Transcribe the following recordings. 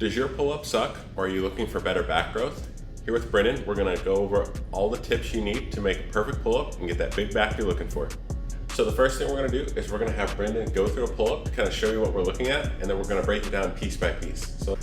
Does your pull-up suck, or are you looking for better back growth? Here with Brendan, we're gonna go over all the tips you need to make a perfect pull-up and get that big back you're looking for. So the first thing we're gonna do is we're gonna have Brendan go through a pull-up to kind of show you what we're looking at, and then we're gonna break it down piece by piece. So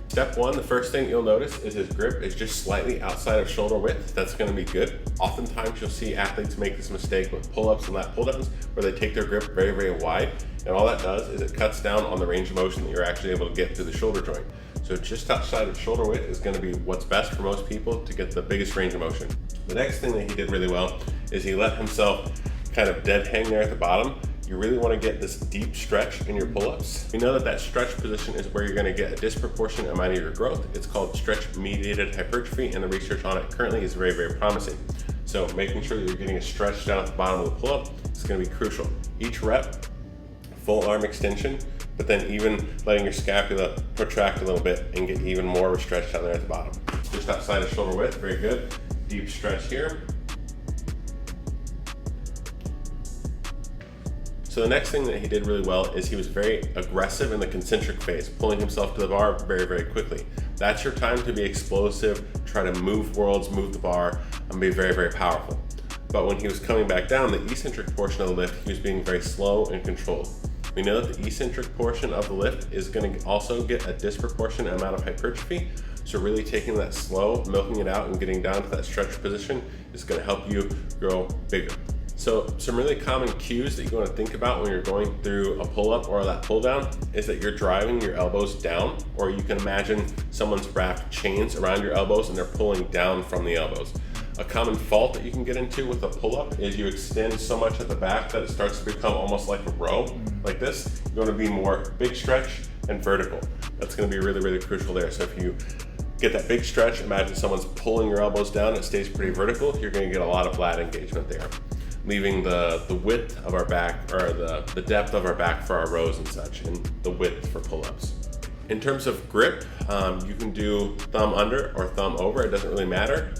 step one, the first thing you'll notice is his grip is just slightly outside of shoulder width. That's gonna be good. Oftentimes you'll see athletes make this mistake with pull-ups and lat pull-downs where they take their grip very, very wide. And all that does is it cuts down on the range of motion that you're actually able to get through the shoulder joint. So just outside of shoulder width is gonna be what's best for most people to get the biggest range of motion. The next thing that he did really well is he let himself kind of dead hang there at the bottom. You really want to get this deep stretch in your pull-ups. We know that that stretch position is where you're going to get a disproportionate amount of your growth. It's called stretch-mediated hypertrophy, and the research on it currently is very, very promising. So making sure that you're getting a stretch down at the bottom of the pull-up is going to be crucial. Each rep, full arm extension, but then even letting your scapula protract a little bit and get even more of a stretch down there at the bottom. Just outside of shoulder width, very good. Deep stretch here. So the next thing that he did really well is he was very aggressive in the concentric phase, pulling himself to the bar very, very quickly. That's your time to be explosive, try to move worlds, move the bar, and be very, very powerful. But when he was coming back down, the eccentric portion of the lift, he was being very slow and controlled. We know that the eccentric portion of the lift is going to also get a disproportionate amount of hypertrophy. So really taking that slow, milking it out, and getting down to that stretch position is going to help you grow bigger. So some really common cues that you want to think about when you're going through a pull-up or that pull-down is that you're driving your elbows down, or you can imagine someone's wrapped chains around your elbows and they're pulling down from the elbows. A common fault that you can get into with a pull-up is you extend so much at the back that it starts to become almost like a row, like this. You want to be more big stretch and vertical. That's going to be really, really crucial there. So if you get that big stretch, imagine someone's pulling your elbows down, it stays pretty vertical, you're going to get a lot of lat engagement there, leaving the width of our back, or the depth of our back for our rows and such, and the width for pull-ups. In terms of grip, you can do thumb under or thumb over, it doesn't really matter.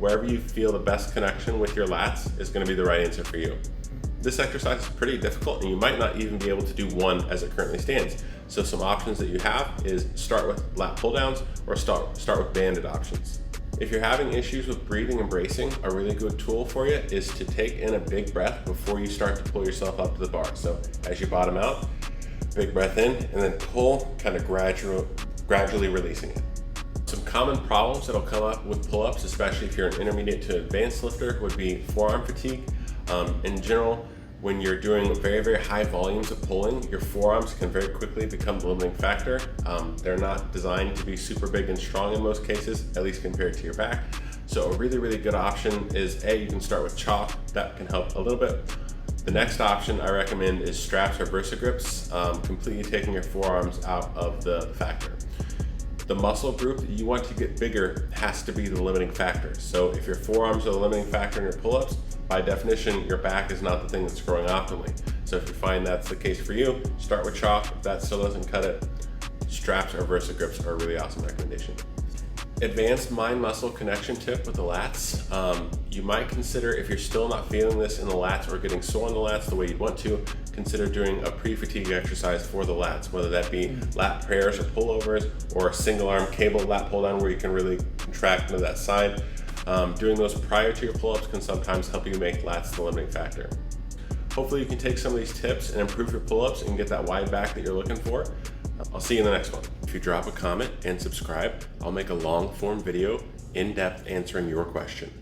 Wherever you feel the best connection with your lats is going to be the right answer for you. This exercise is pretty difficult, and you might not even be able to do one as it currently stands. So some options that you have is start with lat pull downs or start with banded options. If you're having issues with breathing and bracing, a really good tool for you is to take in a big breath before you start to pull yourself up to the bar. So as you bottom out, big breath in, and then pull, kind of gradually releasing it. Some common problems that'll come up with pull-ups, especially if you're an intermediate to advanced lifter, would be forearm fatigue. In general, when you're doing very, very high volumes of pulling, your forearms can very quickly become the limiting factor. They're not designed to be super big and strong in most cases, at least compared to your back. So a really, really good option is you can start with chalk. That can help a little bit. The next option I recommend is straps or bursa grips, completely taking your forearms out of the factor. The muscle group that you want to get bigger has to be the limiting factor. So if your forearms are the limiting factor in your pull-ups, by definition, your back is not the thing that's growing optimally. So if you find that's the case for you, start with chalk. If that still doesn't cut it, straps or bursa grips are a really awesome recommendation. Advanced mind muscle connection tip with the lats. You might consider, if you're still not feeling this in the lats or getting sore in the lats the way you'd want to, consider doing a pre-fatigue exercise for the lats, whether that be lat prayers or pullovers, or a single arm cable lat pull down where you can really contract into that side. Doing those prior to your pull-ups can sometimes help you make lats the limiting factor. Hopefully you can take some of these tips and improve your pull-ups and get that wide back that you're looking for. I'll see you in the next one. If you drop a comment and subscribe, I'll make a long form video in depth answering your question.